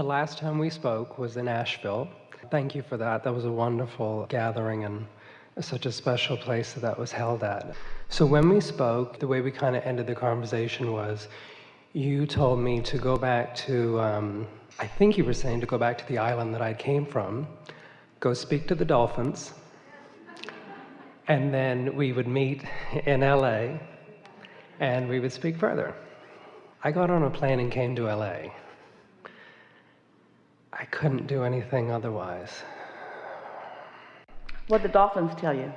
The last time we spoke was in Asheville. Thank you for that. That was a wonderful gathering and such a special place that was held at. So when we spoke, the way we kind of ended the conversation was, you told me to go back to, I think you were saying to go back to the island that I came from, go speak to the dolphins, and then we would meet in LA, and we would speak further. I got on a plane and came to LA. I couldn't do anything otherwise. What did the dolphins tell you?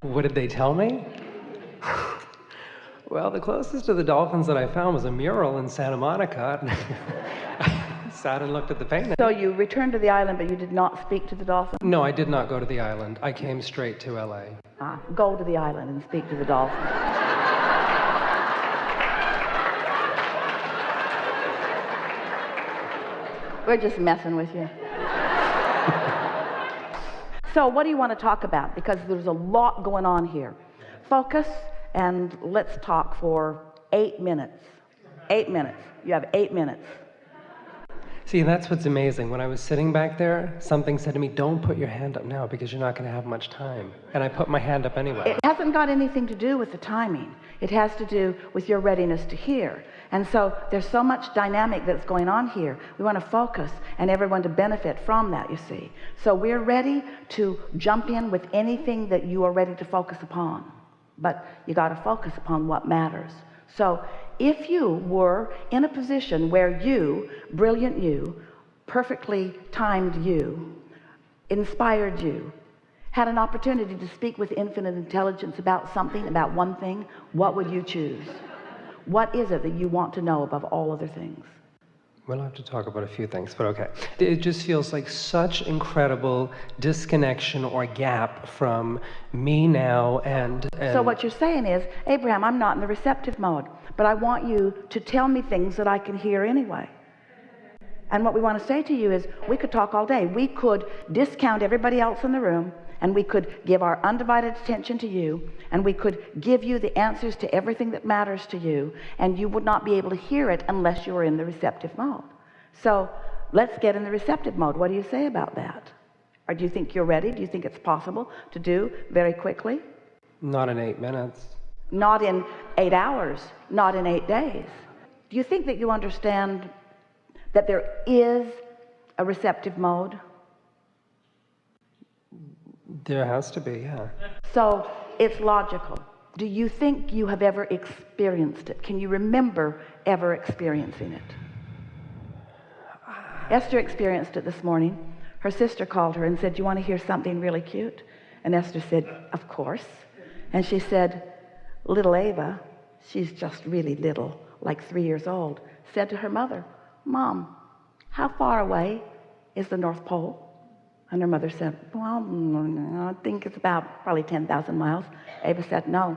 What did they tell me? Well, the closest to the dolphins that I found was a mural in Santa Monica. I sat and looked at the painting. So you returned to the island, but you did not speak to the dolphins? No, I did not go to the island. I came straight to LA. Go to the island and speak to the dolphins. We're just messing with you. So what do you want to talk about? Because there's a lot going on here. Focus, and let's talk for 8 minutes. 8 minutes. You have 8 minutes. See, that's what's amazing. When I was sitting back there, something said to me, don't put your hand up now because you're not going to have much time. And I put my hand up anyway. It hasn't got anything to do with the timing. It has to do with your readiness to hear. And so there's so much dynamic that's going on here. We want to focus and everyone to benefit from that, you see. So we're ready to jump in with anything that you are ready to focus upon. But you got to focus upon what matters. So if you were in a position where you, brilliant you, perfectly timed you, inspired you, had an opportunity to speak with infinite intelligence about something, about one thing, what would you choose? What is it that you want to know above all other things? We'll have to talk about a few things, but okay. It just feels like such incredible disconnection or gap from me now and... So what you're saying is, Abraham, I'm not in the receptive mode, but I want you to tell me things that I can hear anyway. And what we want to say to you is, we could talk all day. We could discount everybody else in the room, and we could give our undivided attention to you, and we could give you the answers to everything that matters to you, and you would not be able to hear it unless you were in the receptive mode. So let's get in the receptive mode. What do you say about that? Or do you think you're ready? Do you think it's possible to do very quickly? Not in 8 minutes. Not in 8 hours, not in 8 days. Do you think that you understand that there is a receptive mode? There has to be, yeah. So it's logical. Do you think you have ever experienced it? Can you remember ever experiencing it? Esther experienced it this morning. Her sister called her and said, "Do you want to hear something really cute?" And Esther said, "Of course." And she said, little Ava, she's just really little, like 3 years old, said to her mother, "Mom, how far away is the North Pole?" And her mother said, "Well, I think it's about probably 10,000 miles. Ava said, "No,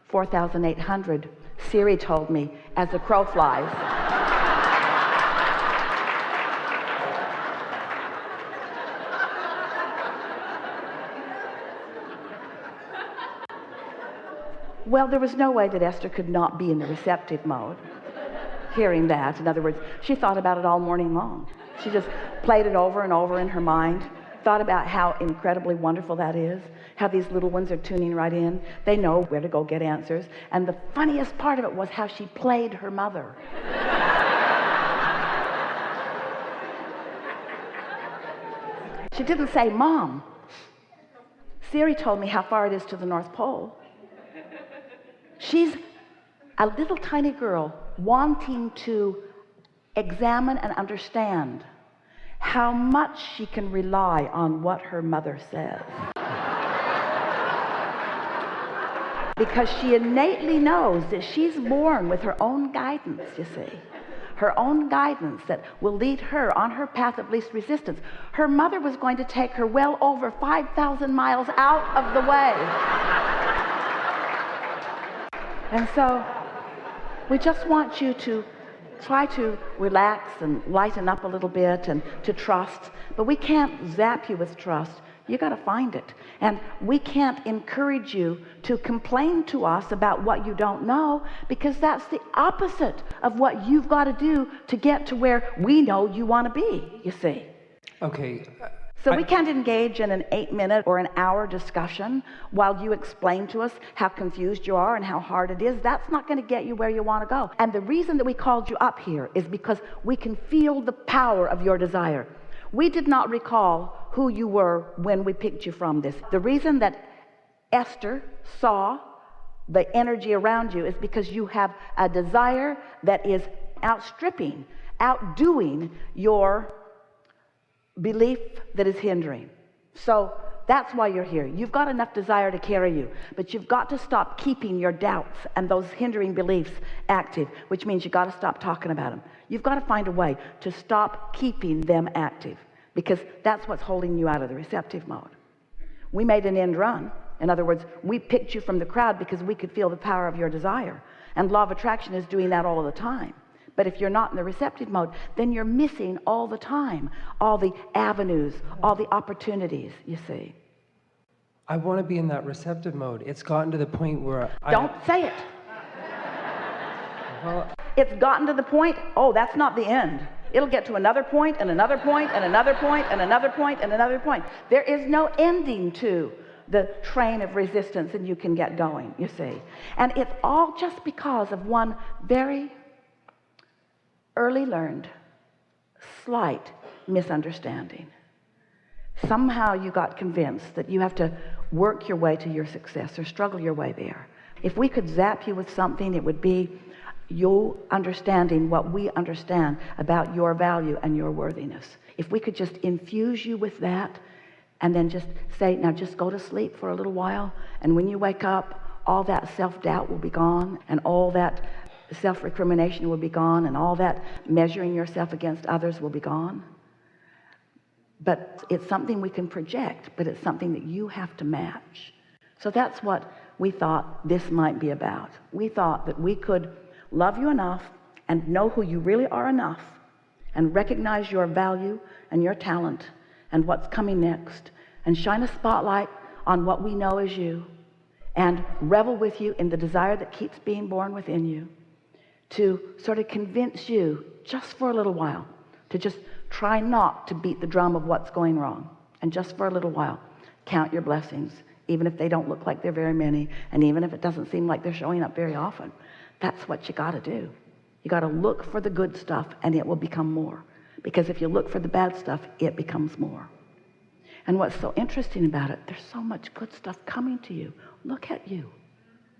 4,800. Siri told me as the crow flies." Well, there was no way that Esther could not be in the receptive mode. Hearing that, in other words, she thought about it all morning long. She just played it over and over in her mind, thought about how incredibly wonderful that is, how these little ones are tuning right in. They know where to go get answers. And the funniest part of it was how she played her mother. She didn't say, "Mom, Siri told me how far it is to the North Pole." She's a little tiny girl wanting to examine and understand how much she can rely on what her mother says. Because she innately knows that she's born with her own guidance, you see. Her own guidance that will lead her on her path of least resistance. Her mother was going to take her well over 5,000 miles out of the way. And so we just want you to try to relax and lighten up a little bit and to trust. But we can't zap you with trust. You got to find it. And we can't encourage you to complain to us about what you don't know, because that's the opposite of what you've got to do to get to where we know you want to be, you see. Okay. So we can't engage in an 8-minute or an hour discussion while you explain to us how confused you are and how hard it is. That's not going to get you where you want to go. And the reason that we called you up here is because we can feel the power of your desire. We did not recall who you were when we picked you from this. The reason that Esther saw the energy around you is because you have a desire that is outstripping, outdoing your belief that is hindering. So that's why you're here. You've got enough desire to carry you, but you've got to stop keeping your doubts and those hindering beliefs active, which means you've got to stop talking about them. You've got to find a way to stop keeping them active, because that's what's holding you out of the receptive mode. We made an end run. In other words, we picked you from the crowd because we could feel the power of your desire. And law of attraction is doing that all of the time. But if you're not in the receptive mode, then you're missing all the time, all the avenues, all the opportunities, you see. I want to be in that receptive mode. It's gotten to the point where Don't say it. Well, It's gotten to the point, oh, that's not the end. It'll get to another point and another point and another point and another point and another point. There is no ending to the train of resistance, and you can get going, you see. And it's all just because of one very early learned, slight misunderstanding. Somehow you got convinced that you have to work your way to your success or struggle your way there. If we could zap you with something, it would be you understanding what we understand about your value and your worthiness. If we could just infuse you with that and then just say, now just go to sleep for a little while, and when you wake up, all that self-doubt will be gone, and all that self-recrimination will be gone, and all that measuring yourself against others will be gone. But it's something we can project, but it's something that you have to match. So that's what we thought this might be about. We thought that we could love you enough and know who you really are enough and recognize your value and your talent and what's coming next, and shine a spotlight on what we know as you, and revel with you in the desire that keeps being born within you, to sort of convince you just for a little while to just try not to beat the drum of what's going wrong, and just for a little while count your blessings, even if they don't look like they're very many, and even if it doesn't seem like they're showing up very often. That's what you got to do. You got to look for the good stuff, and it will become more. Because if you look for the bad stuff, it becomes more. And what's so interesting about it, there's so much good stuff coming to you. Look at you.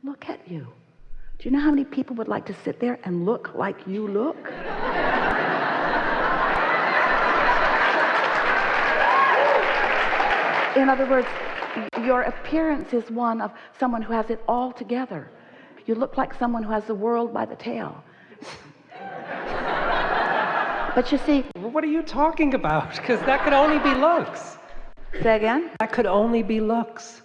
Look at you. Do you know how many people would like to sit there and look like you look? In other words, your appearance is one of someone who has it all together. You look like someone who has the world by the tail. But you see... what are you talking about? Because that could only be looks. Say again? That could only be looks.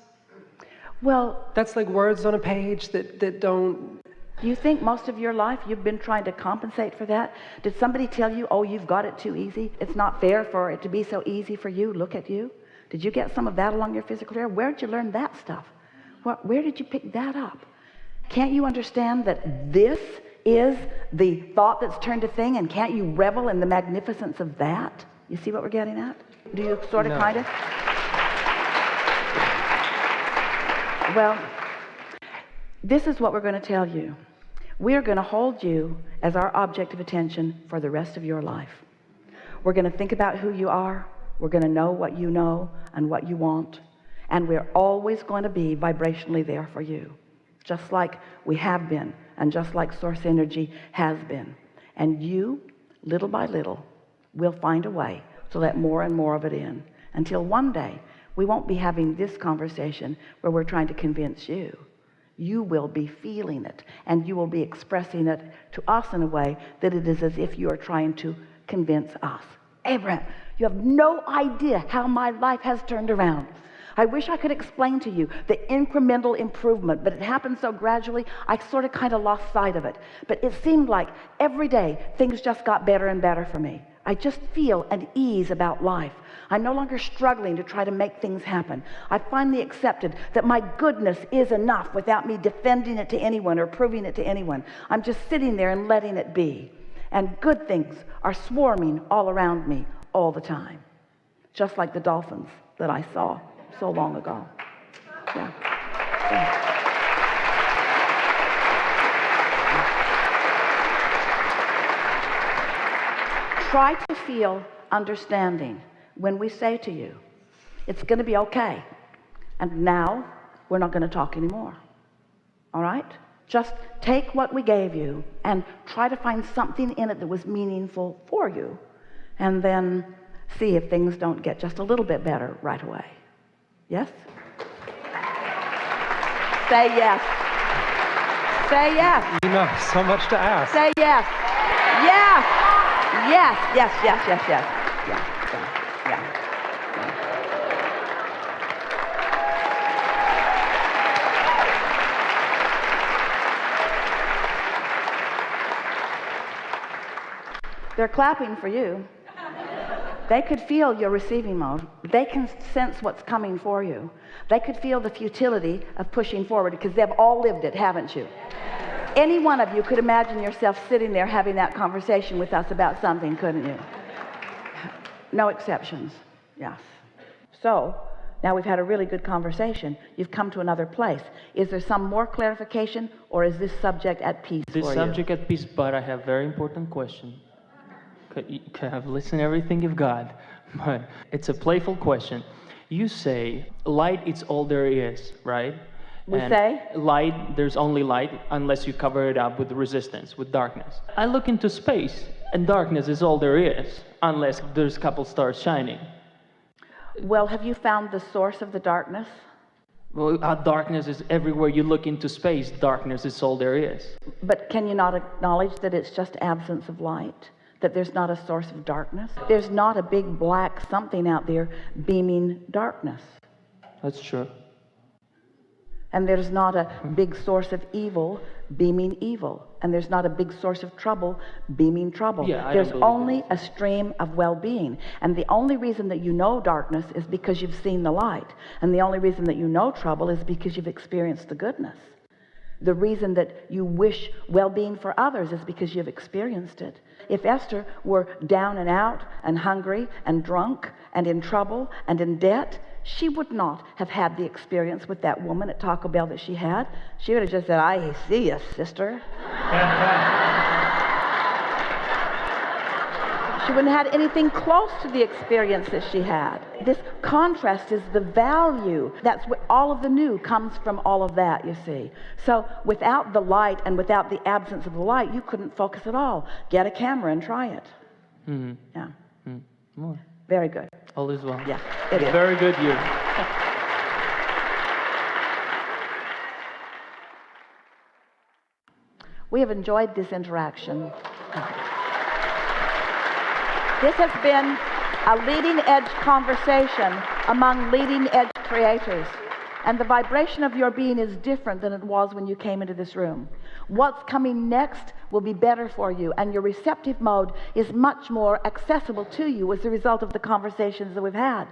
Well... That's like words on a page that don't... Do you think most of your life you've been trying to compensate for that? Did somebody tell you, oh, you've got it too easy? It's not fair for it to be so easy for you. Look at you. Did you get some of that along your physical career? Where did you learn that stuff? Where did you pick that up? Can't you understand that this is the thought that's turned to thing, and can't you revel in the magnificence of that? You see what we're getting at? Do you sort of, No. kind of? Well, this is what we're going to tell you. We are going to hold you as our object of attention for the rest of your life. We're going to think about who you are. We're going to know what you know and what you want. And we're always going to be vibrationally there for you, just like we have been, and just like source energy has been. And you, little by little, will find a way to let more and more of it in, until one day we won't be having this conversation where we're trying to convince you. You will be feeling it, and you will be expressing it to us in a way that it is as if you are trying to convince us. Abraham, you have no idea how my life has turned around. I wish I could explain to you the incremental improvement, but it happened so gradually, I sort of kind of lost sight of it. But it seemed like every day things just got better and better for me. I just feel an ease about life. I'm no longer struggling to try to make things happen. I finally accepted that my goodness is enough without me defending it to anyone or proving it to anyone. I'm just sitting there and letting it be. And good things are swarming all around me all the time. Just like the dolphins that I saw so long ago. Yeah. Try to feel understanding when we say to you, it's going to be okay. And now we're not going to talk anymore. All right? Just take what we gave you and try to find something in it that was meaningful for you. And then see if things don't get just a little bit better right away. Yes? Say yes. Say yes. You know, so much to ask. Say yes. Yes. Yes, yes, yes, yes, yes. Yeah. They're clapping for you. They could feel your receiving mode. They can sense what's coming for you. They could feel the futility of pushing forward because they've all lived it, haven't you? Any one of you could imagine yourself sitting there having that conversation with us about something, couldn't you? No exceptions. Yes. So, now we've had a really good conversation. You've come to another place. Is there some more clarification, or is this subject at peace for you? This subject at peace, but I have a very important question. I've listened to everything you've got, but it's a playful question. You say light is all there is, right? We say light, there's only light unless you cover it up with resistance, with darkness. I look into space and darkness is all there is unless there's a couple stars shining. Well, have you found the source of the darkness? Well, darkness is everywhere you look into space. Darkness is all there is. But can you not acknowledge that it's just absence of light? That there's not a source of darkness? There's not a big black something out there beaming darkness. That's true. And there's not a big source of evil beaming evil. And there's not a big source of trouble beaming trouble. Yeah, there's only a stream of well-being. And the only reason that you know darkness is because you've seen the light. And the only reason that you know trouble is because you've experienced the goodness. The reason that you wish well-being for others is because you've experienced it. If Esther were down and out and hungry and drunk and in trouble and in debt, she would not have had the experience with that woman at Taco Bell that she had. She would have just said, I see you, sister. She wouldn't have had anything close to the experience that she had. This contrast is the value. That's what all of the new comes from all of that, you see. So without the light and without the absence of the light, you couldn't focus at all. Get a camera and try it. Mm-hmm. Yeah. Mm-hmm. More. Very good. All is well. Yeah, it is. Very good year. We have enjoyed this interaction. This has been a leading edge conversation among leading edge creators. And the vibration of your being is different than it was when you came into this room. What's coming next will be better for you, and your receptive mode is much more accessible to you as a result of the conversations that we've had.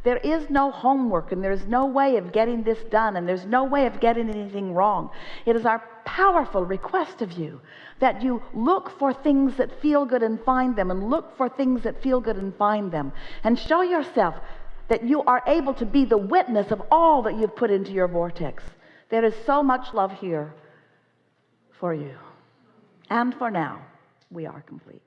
There is no homework, and there's no way of getting this done, and there's no way of getting anything wrong. It is our powerful request of you that you look for things that feel good and find them, and look for things that feel good and find them, and show yourself that you are able to be the witness of all that you've put into your vortex. There is so much love here for you. And for now, we are complete.